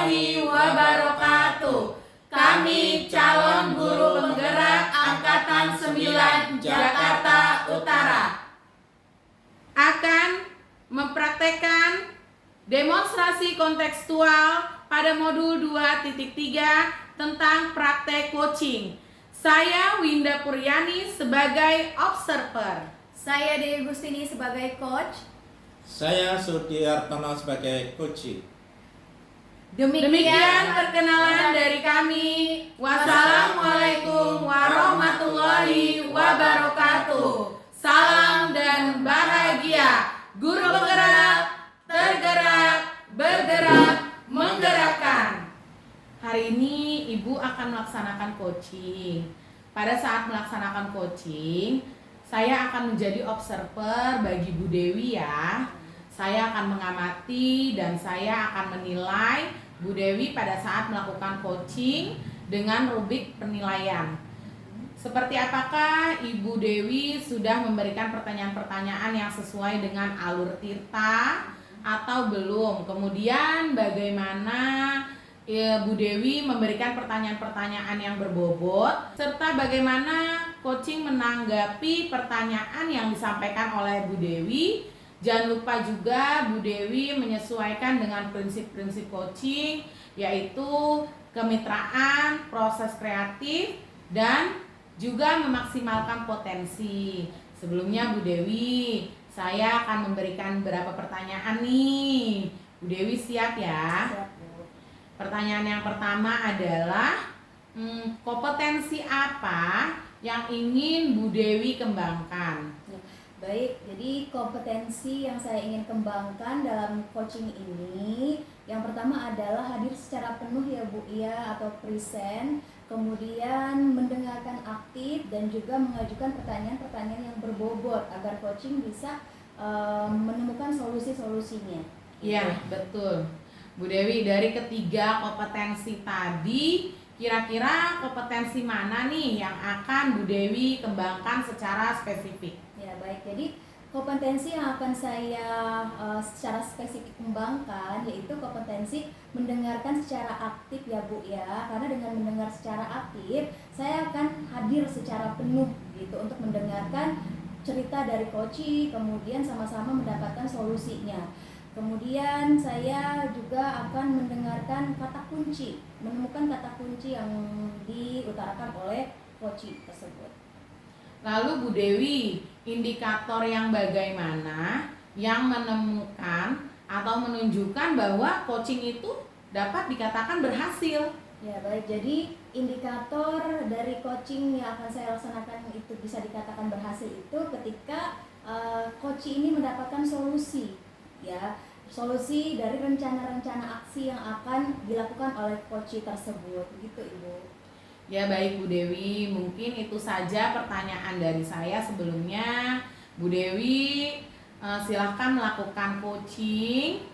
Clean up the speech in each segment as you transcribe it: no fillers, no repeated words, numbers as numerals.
warahmatullahi wabarakatuh. Kami calon guru penggerak Angkatan 9 Jakarta Utara akan mempraktekkan demonstrasi kontekstual pada modul 2.3 tentang praktek coaching. Saya Winda Puryani sebagai observer. Saya Dewi Gustini sebagai coach. Saya Sudiartono sebagai coaching. Demikian perkenalan dari kami. Wassalamualaikum warahmatullahi wabarakatuh. Salam dan bahagia. Guru penggerak, tergerak, bergerak, menggerakkan. Hari ini Ibu akan melaksanakan coaching. Pada saat melaksanakan coaching, saya akan menjadi observer bagi Bu Dewi ya. Saya akan mengamati dan saya akan menilai Bu Dewi pada saat melakukan coaching dengan rubrik penilaian. Seperti apakah Ibu Dewi sudah memberikan pertanyaan-pertanyaan yang sesuai dengan alur Tirta atau belum? Kemudian bagaimana Bu Dewi memberikan pertanyaan-pertanyaan yang berbobot, serta bagaimana coaching menanggapi pertanyaan yang disampaikan oleh Bu Dewi. Jangan lupa juga Bu Dewi menyesuaikan dengan prinsip-prinsip coaching, yaitu kemitraan, proses kreatif, dan juga memaksimalkan potensi. Sebelumnya Bu Dewi, saya akan memberikan beberapa pertanyaan nih. Bu Dewi siap ya? Siap, Bu. Pertanyaan yang pertama adalah kompetensi apa yang ingin Bu Dewi kembangkan? Baik, jadi kompetensi yang saya ingin kembangkan dalam coaching ini, yang pertama adalah hadir secara penuh ya Bu ya, atau present, kemudian mendengarkan aktif dan juga mengajukan pertanyaan-pertanyaan yang berbobot agar coaching bisa menemukan solusi-solusinya. Iya, betul. Bu Dewi, dari ketiga kompetensi tadi, kira-kira kompetensi mana nih yang akan Bu Dewi kembangkan secara spesifik? Ya baik, jadi kompetensi yang akan saya secara spesifik kembangkan yaitu kompetensi mendengarkan secara aktif ya Bu ya. Karena dengan mendengar secara aktif, saya akan hadir secara penuh gitu untuk mendengarkan cerita dari coaching, kemudian sama-sama mendapatkan solusinya. Kemudian saya juga akan mendengarkan kata kunci, menemukan kata kunci yang diutarakan oleh coaching tersebut. Lalu Bu Dewi, indikator yang bagaimana yang menemukan atau menunjukkan bahwa coaching itu dapat dikatakan berhasil? Ya baik, jadi indikator dari coaching yang akan saya laksanakan itu bisa dikatakan berhasil itu ketika coaching ini mendapatkan solusi, ya solusi dari rencana-rencana aksi yang akan dilakukan oleh coaching tersebut, gitu Ibu. Ya baik Bu Dewi, mungkin itu saja pertanyaan dari saya sebelumnya. Bu Dewi silahkan melakukan coaching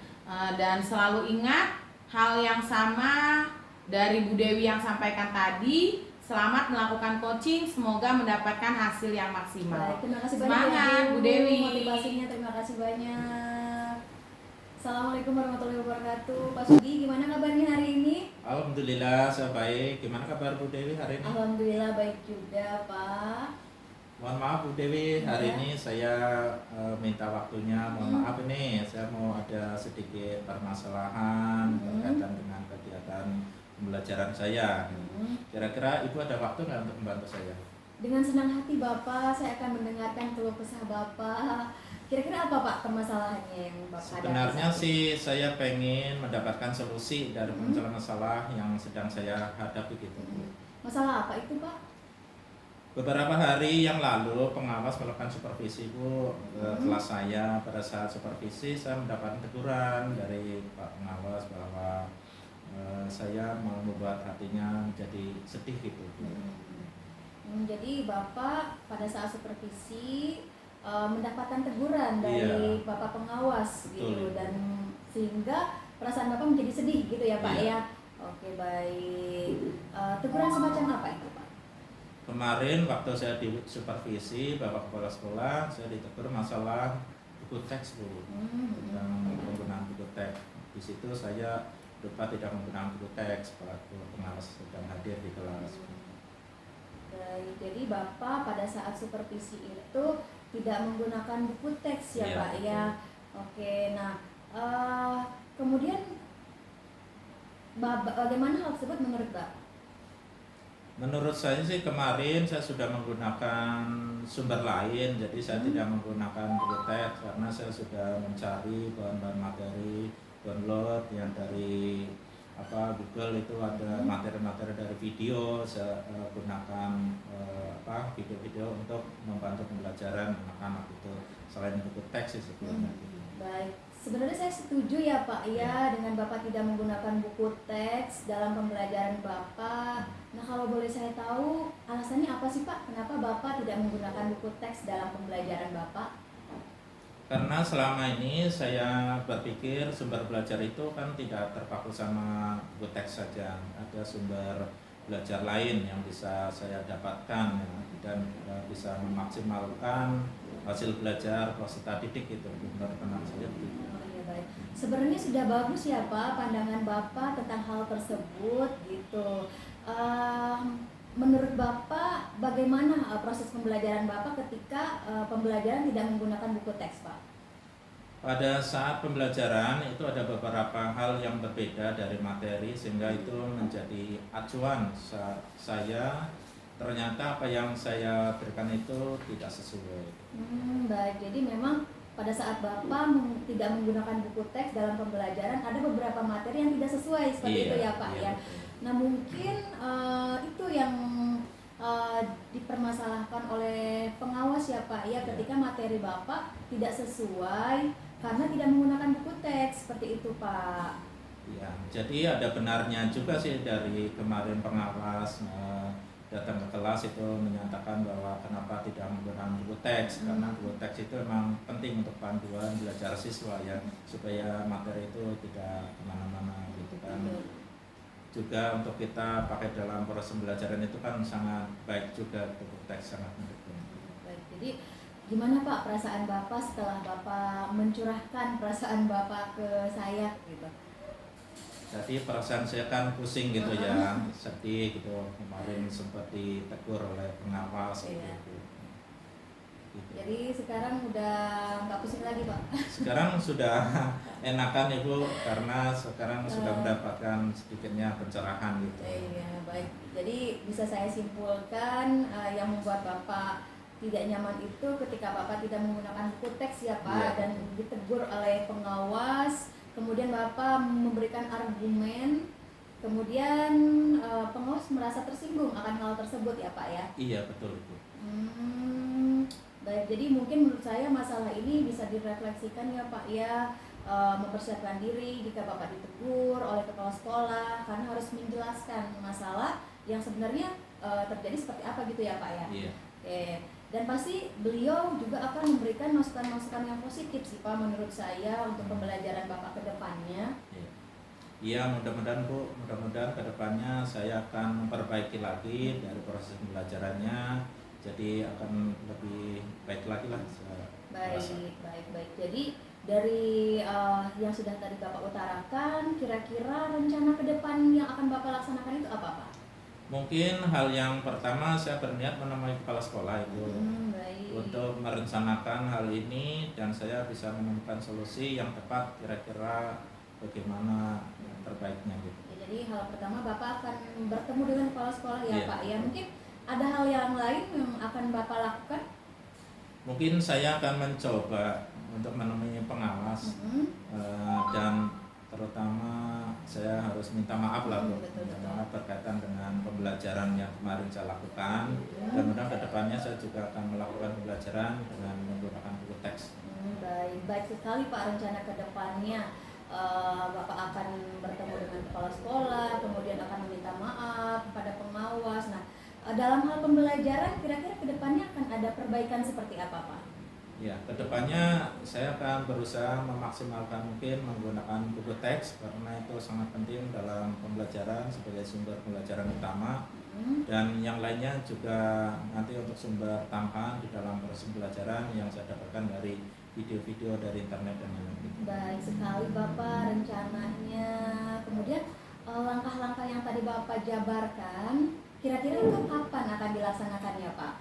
dan selalu ingat hal yang sama dari Bu Dewi yang sampaikan tadi. Selamat melakukan coaching, semoga mendapatkan hasil yang maksimal. Baik, terima kasih Semangat, banyak ya, Bu Dewi. motivasinya terima kasih banyak. Assalamualaikum warahmatullahi wabarakatuh. Pak Sugi, gimana kabarnya hari ini? Alhamdulillah saya baik. Gimana kabar Bu Dewi hari ini? Alhamdulillah baik juga Pak. Mohon maaf Bu Dewi, hari Ya. ini saya minta waktunya. Mohon maaf ini, saya mau ada sedikit permasalahan berkaitan dengan kegiatan pembelajaran saya. Kira-kira Ibu ada waktu nggak untuk membantu saya? Dengan senang hati Bapak, saya akan mendengarkan keluh kesah Bapak. Kira-kira apa Pak permasalahannya yang Bapak Sebenarnya hadapi? sih saya pengen mendapatkan solusi dari masalah yang sedang saya hadapi gitu. Masalah apa itu Pak? Beberapa hari yang lalu pengawas melakukan supervisi Bu ke kelas saya. Pada saat supervisi saya mendapatkan teguran dari Pak pengawas bahwa saya mau membuat hatinya menjadi sedih gitu Bu. Jadi Bapak pada saat supervisi mendapatkan teguran dari Iya. Bapak pengawas gitu, Betul. dan sehingga perasaan Bapak menjadi sedih gitu ya Pak Iya. ya. Oke baik. Teguran semacam apa itu Pak? Kemarin waktu saya di supervisi Bapak Kepala Sekolah, saya ditegur masalah buku teks Bu, tentang penggunaan buku teks. Di situ saya berupa tidak menggunakan buku teks pada pengawas sedang hadir di kelas. Baik, jadi Bapak pada saat supervisi itu tidak menggunakan buku teks ya Iya, Pak betul. ya. Oke, nah kemudian bagaimana hal tersebut menurut Bapak? Menurut saya sih kemarin saya sudah menggunakan sumber lain, jadi saya tidak menggunakan buku teks karena saya sudah mencari bahan-bahan materi download yang dari Google itu ada materi-materi dari video, saya gunakan video-video untuk membantu pembelajaran anak-anak itu selain buku teks sih sebelumnya. Baik, sebenarnya saya setuju ya Pak ya dengan Bapak tidak menggunakan buku teks dalam pembelajaran Bapak. Nah kalau boleh saya tahu alasannya apa sih Pak? Kenapa Bapak tidak menggunakan buku teks dalam pembelajaran Bapak? Karena selama ini saya berpikir sumber belajar itu kan tidak terpaku sama buku teks saja, ada sumber belajar lain yang bisa saya dapatkan ya, dan bisa memaksimalkan hasil belajar peserta didik itu menurut pendapat saya begitu. Oh iya baik. Sebenarnya sudah bagus ya Pak pandangan Bapak tentang hal tersebut gitu. Menurut Bapak bagaimana proses pembelajaran Bapak ketika pembelajaran tidak menggunakan buku teks Pak? Pada saat pembelajaran itu ada beberapa hal yang berbeda dari materi sehingga itu menjadi acuan saya ternyata apa yang saya berikan itu tidak sesuai. Baik, jadi memang pada saat Bapak tidak menggunakan buku teks dalam pembelajaran ada beberapa materi yang tidak sesuai seperti itu ya Pak ya. Betul. Nah mungkin itu yang dipermasalahkan oleh pengawas ya Pak ya ketika materi Bapak tidak sesuai karena tidak menggunakan buku teks seperti itu Pak. Ya, jadi ada benarnya juga sih dari kemarin pengawas datang ke kelas itu menyatakan bahwa kenapa tidak menggunakan buku teks karena buku teks itu memang penting untuk panduan belajar siswa ya supaya materi itu tidak kemana-mana gitu kan. Juga untuk kita pakai dalam proses pembelajaran itu kan sangat baik juga buku teks sangat mendukung. Baik, jadi gimana Pak perasaan Bapak setelah Bapak mencurahkan perasaan Bapak ke saya gitu? Jadi perasaan saya kan pusing gitu ya, sedih gitu. Kemarin sempat ditegur oleh pengawas gitu. Jadi sekarang udah nggak pusing lagi Pak? Sekarang sudah enakan Ibu karena sekarang sudah mendapatkan sedikitnya pencerahan gitu. Iya baik. Jadi bisa saya simpulkan yang membuat Bapak tidak nyaman itu ketika Bapak tidak menggunakan buku teks ya Pak dan ditegur oleh pengawas. Kemudian Bapak memberikan argumen, kemudian pengawas merasa tersinggung akan hal tersebut ya Pak ya? Iya betul itu. Baik, jadi mungkin menurut saya masalah ini bisa direfleksikan ya Pak ya, mempersiapkan diri jika Bapak ditegur oleh kepala sekolah karena harus menjelaskan masalah yang sebenarnya terjadi seperti apa gitu ya Pak ya? Iya. Oke. Dan pasti beliau juga akan memberikan masukan-masukan yang positif sih Pak menurut saya untuk pembelajaran Bapak ke depannya. Iya mudah-mudahan Bu, mudah-mudahan ke depannya saya akan memperbaiki lagi dari proses pembelajarannya, jadi akan lebih baik lagi lah. Baik. Jadi dari yang sudah tadi Bapak utarakan, kira-kira rencana ke depan yang akan Bapak laksanakan itu apa Pak? Mungkin hal yang pertama saya berniat menemui kepala sekolah itu untuk merencanakan hal ini dan saya bisa menemukan solusi yang tepat kira-kira bagaimana yang terbaiknya gitu. Ya, jadi hal pertama Bapak akan bertemu dengan kepala sekolah ya Pak ya. Mungkin ada hal yang lain yang akan Bapak lakukan? Mungkin saya akan mencoba untuk menemui pengawas dan terutama saya harus minta maaf lah Bu, minta maaf berkaitan dengan pembelajaran yang kemarin saya lakukan. Dan mudah ke depannya saya juga akan melakukan pembelajaran dengan menggunakan buku teks. Baik sekali Pak rencana ke depannya. Bapak akan bertemu dengan kepala sekolah, kemudian akan meminta maaf kepada pengawas. Nah, dalam hal pembelajaran kira-kira ke depannya akan ada perbaikan seperti apa Pak? Ya, kedepannya saya akan berusaha memaksimalkan mungkin menggunakan buku teks karena itu sangat penting dalam pembelajaran sebagai sumber pembelajaran utama dan yang lainnya juga nanti untuk sumber tambahan di dalam proses pembelajaran yang saya dapatkan dari video-video dari internet dan lain-lain. Baik sekali Bapak rencananya. Kemudian Bapak jabarkan, kira-kira itu kapan akan dilaksanakannya Pak?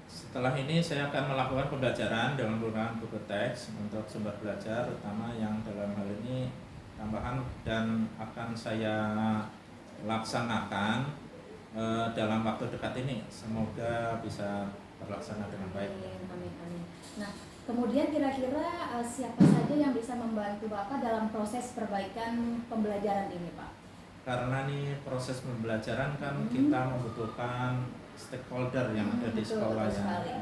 Setelah ini saya akan melakukan pembelajaran dengan menggunakan buku teks untuk sumber belajar, terutama yang dalam hal ini tambahan, dan akan saya laksanakan dalam waktu dekat ini. Semoga bisa terlaksana dengan baik. Amin, amin, amin. Nah, kemudian kira-kira siapa saja yang bisa membantu Bapak dalam proses perbaikan pembelajaran ini Pak? Karena nih proses pembelajaran kan kita membutuhkan stakeholder yang ada di Betul, sekolah betul ya, sekali.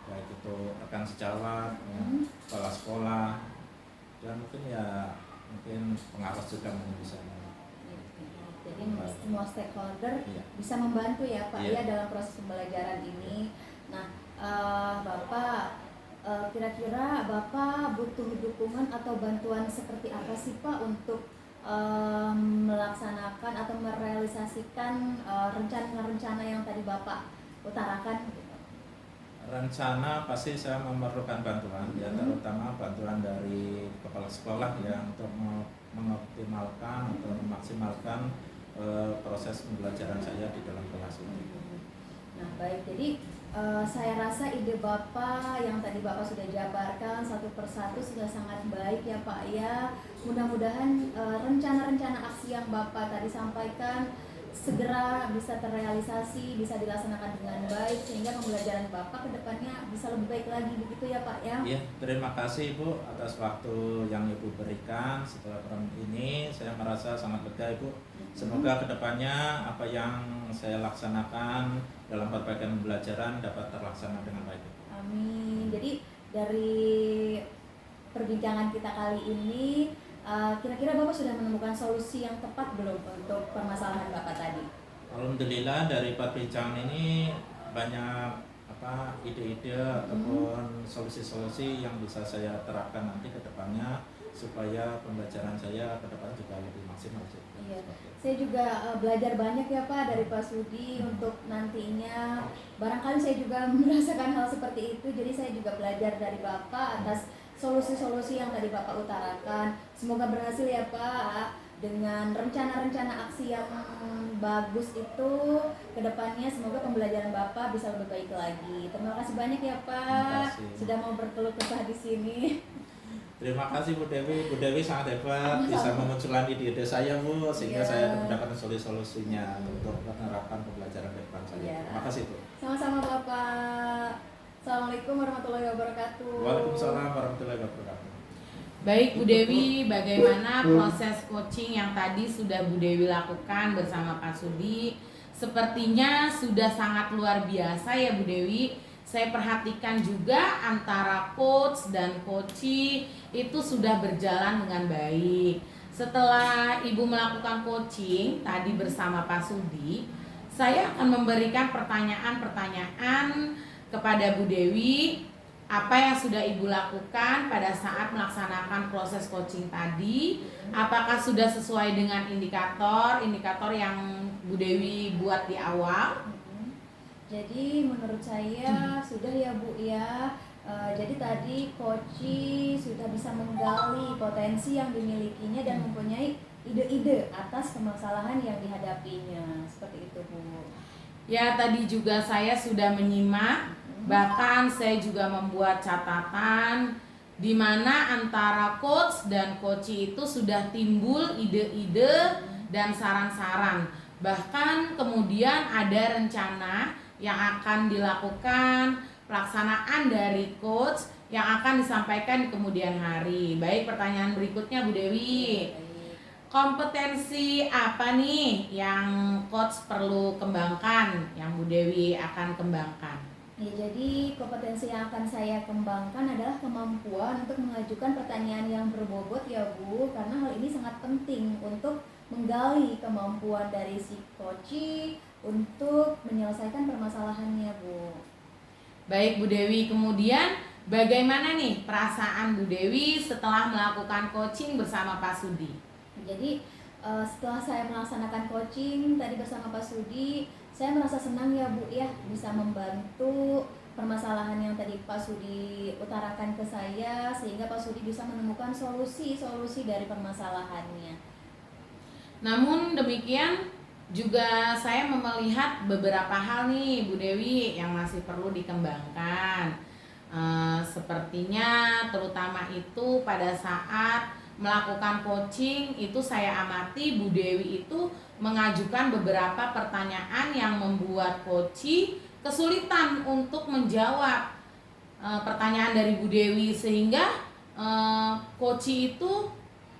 baik itu rekan sejawat, ya, kepala sekolah, dan mungkin pengawas juga mungkin bisa. Jadi semua stakeholder Iya. bisa membantu ya Pak Iya. ya dalam proses pembelajaran ini. Nah, Bapak kira-kira Bapak butuh dukungan atau bantuan seperti apa sih Pak untuk melaksanakan atau merealisasikan rencana-rencana yang tadi Bapak utarakan? Rencana pasti saya memerlukan bantuan, ya terutama bantuan dari kepala sekolah ya untuk mengoptimalkan atau memaksimalkan proses pembelajaran saya di dalam kelas ini. Nah baik, jadi saya rasa ide Bapak yang tadi Bapak sudah jabarkan satu persatu sudah sangat baik ya Pak ya. Mudah-mudahan rencana-rencana aksi yang Bapak tadi sampaikan segera bisa terrealisasi, bisa dilaksanakan dengan baik sehingga pembelajaran Bapak ke depannya bisa lebih baik lagi, begitu ya Pak ya. Iya, terima kasih Ibu atas waktu yang Ibu berikan setelah program ini. Saya merasa sangat lega Ibu. Semoga kedepannya apa yang saya laksanakan dalam perbaikan pembelajaran dapat terlaksana dengan baik. Amin. Jadi dari perbincangan kita kali ini, kira-kira Bapak sudah menemukan solusi yang tepat belum untuk permasalahan Bapak tadi? Alhamdulillah dari perbincangan ini banyak ide-ide ataupun solusi-solusi yang bisa saya terapkan nanti ke depannya supaya pembelajaran saya ke depan juga lebih maksimal. Iya. Saya juga belajar banyak ya Pak dari Pak Sudi untuk nantinya. Barangkali saya juga merasakan hal seperti itu. Jadi saya juga belajar dari Bapak atas solusi-solusi yang tadi Bapak utarakan. Semoga berhasil ya Pak dengan rencana-rencana aksi yang bagus itu ke depannya. Semoga pembelajaran Bapak bisa lebih baik lagi. Terima kasih banyak ya Pak sudah mau berkeluh kesah di sini. Terima kasih Bu Dewi. Bu Dewi sangat hebat bisa memunculkan ide-ide saya Bu sehingga saya mendapatkan solusi-solusinya untuk menerapkan pembelajaran ke depan saya. Terima kasih Bu. Sama-sama Bapak. Assalamualaikum warahmatullahi wabarakatuh. Waalaikumsalam warahmatullahi wabarakatuh. Baik Bu Dewi, bagaimana proses coaching yang tadi sudah Bu Dewi lakukan bersama Pak Sudi? Sepertinya sudah sangat luar biasa ya Bu Dewi. Saya perhatikan juga antara coach dan coachee itu sudah berjalan dengan baik. Setelah Ibu melakukan coaching tadi bersama Pak Sudi, saya akan memberikan pertanyaan-pertanyaan kepada Bu Dewi. Apa yang sudah Ibu lakukan pada saat melaksanakan proses coaching tadi? Apakah sudah sesuai dengan indikator yang Bu Dewi buat di awal? Jadi menurut saya sudah ya Bu ya. Jadi tadi coaching sudah bisa menggali potensi yang dimilikinya dan mempunyai ide-ide atas permasalahan yang dihadapinya. Seperti itu Bu. Ya, tadi juga saya sudah menyimak, bahkan saya juga membuat catatan di mana antara coach dan coachee itu sudah timbul ide-ide dan saran-saran. Bahkan kemudian ada rencana yang akan dilakukan, pelaksanaan dari coach yang akan disampaikan di kemudian hari. Baik, pertanyaan berikutnya Bu Dewi. Kompetensi apa nih yang coach perlu kembangkan, yang Bu Dewi akan kembangkan? Ya, jadi kompetensi yang akan saya kembangkan adalah kemampuan untuk mengajukan pertanyaan yang berbobot ya Bu, karena hal ini sangat penting untuk menggali kemampuan dari si coachee untuk menyelesaikan permasalahannya Bu. Baik Bu Dewi, kemudian bagaimana nih perasaan Bu Dewi setelah melakukan coaching bersama Pak Sudi? Jadi setelah saya melaksanakan coaching tadi bersama Pak Sudi, saya merasa senang ya Bu ya bisa membantu permasalahan yang tadi Pak Sudi utarakan ke saya, sehingga Pak Sudi bisa menemukan solusi dari permasalahannya. Namun demikian juga saya melihat beberapa hal nih Bu Dewi yang masih perlu dikembangkan. Sepertinya terutama itu pada saat melakukan coaching itu saya amati Bu Dewi itu mengajukan beberapa pertanyaan yang membuat coach kesulitan untuk menjawab pertanyaan dari Bu Dewi, sehingga coach itu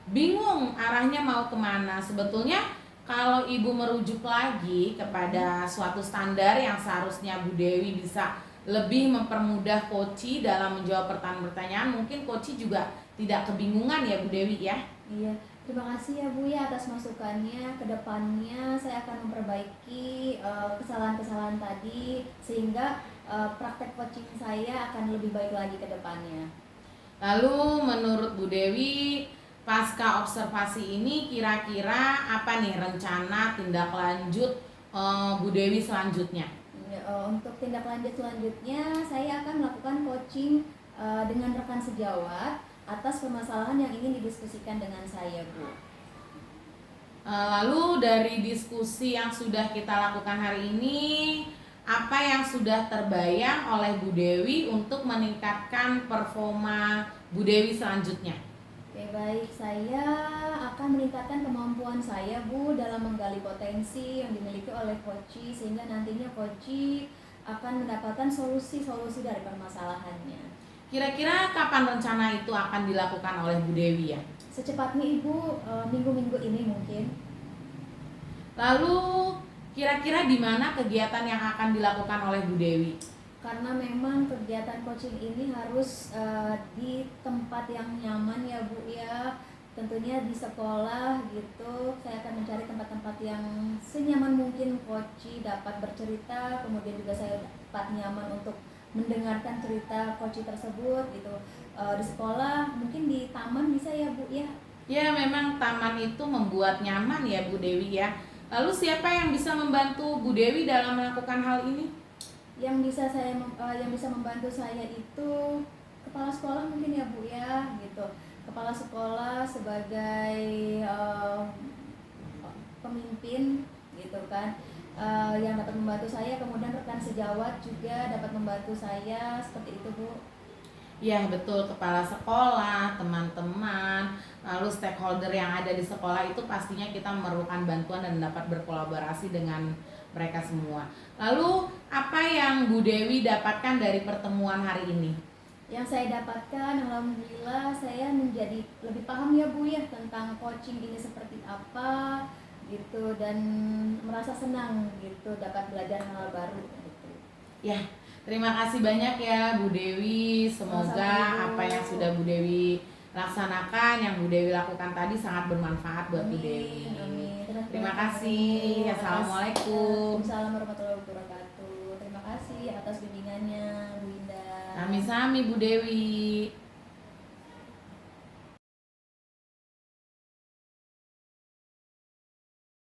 bingung arahnya mau kemana. Sebetulnya kalau Ibu merujuk lagi kepada suatu standar yang seharusnya Bu Dewi bisa lebih mempermudah coach dalam menjawab pertanyaan-pertanyaan, mungkin coach juga tidak kebingungan ya Bu Dewi ya. Iya, terima kasih ya Bu ya atas masukannya. Kedepannya saya akan memperbaiki kesalahan-kesalahan tadi, sehingga praktek coaching saya akan lebih baik lagi ke depannya. Lalu menurut Bu Dewi, pasca observasi ini kira-kira apa nih rencana tindak lanjut Bu Dewi selanjutnya? Untuk tindak lanjut selanjutnya, saya akan melakukan coaching dengan rekan sejawat atas permasalahan yang ingin didiskusikan dengan saya, Bu. Lalu dari diskusi yang sudah kita lakukan hari ini, apa yang sudah terbayang oleh Bu Dewi untuk meningkatkan performa Bu Dewi selanjutnya? Oke, baik. Saya akan meningkatkan kemampuan saya, Bu, dalam menggali potensi yang dimiliki oleh coach, sehingga nantinya coach akan mendapatkan solusi-solusi dari permasalahannya. Kira-kira kapan rencana itu akan dilakukan oleh Bu Dewi ya? Secepatnya Ibu, minggu-minggu ini mungkin. Lalu kira-kira di mana kegiatan yang akan dilakukan oleh Bu Dewi? Karena memang kegiatan coaching ini harus di tempat yang nyaman ya Bu ya. Tentunya di sekolah gitu, saya akan mencari tempat-tempat yang senyaman mungkin coach dapat bercerita, kemudian juga saya dapat nyaman untuk mendengarkan cerita coach tersebut gitu. Di sekolah, mungkin di taman bisa ya Bu ya. Ya, memang taman itu membuat nyaman ya Bu Dewi ya. Lalu siapa yang bisa membantu Bu Dewi dalam melakukan hal ini? Yang bisa membantu saya itu kepala sekolah mungkin ya Bu ya gitu. Kepala sekolah sebagai pemimpin gitu kan, yang dapat membantu saya, kemudian rekan sejawat juga dapat membantu saya, seperti itu Bu. Ya betul, kepala sekolah, teman-teman, lalu stakeholder yang ada di sekolah itu pastinya kita memerlukan bantuan dan dapat berkolaborasi dengan mereka semua. Lalu apa yang Bu Dewi dapatkan dari pertemuan hari ini? Yang saya dapatkan, alhamdulillah saya menjadi lebih paham ya Bu ya tentang coaching ini seperti apa gitu, dan merasa senang gitu dapat belajar hal baru gitu. Ya, terima kasih banyak ya Bu Dewi. Semoga Sama-sama, Bu. apa yang sudah Bu Dewi laksanakan, yang Bu Dewi lakukan tadi sangat bermanfaat buat Bu Dewi. Amin. Terima kasih. Assalamualaikum. Waalaikumsalam warahmatullahi wabarakatuh. Terima kasih atas bimbingannya Bu Indah. Sami-sami Bu Dewi.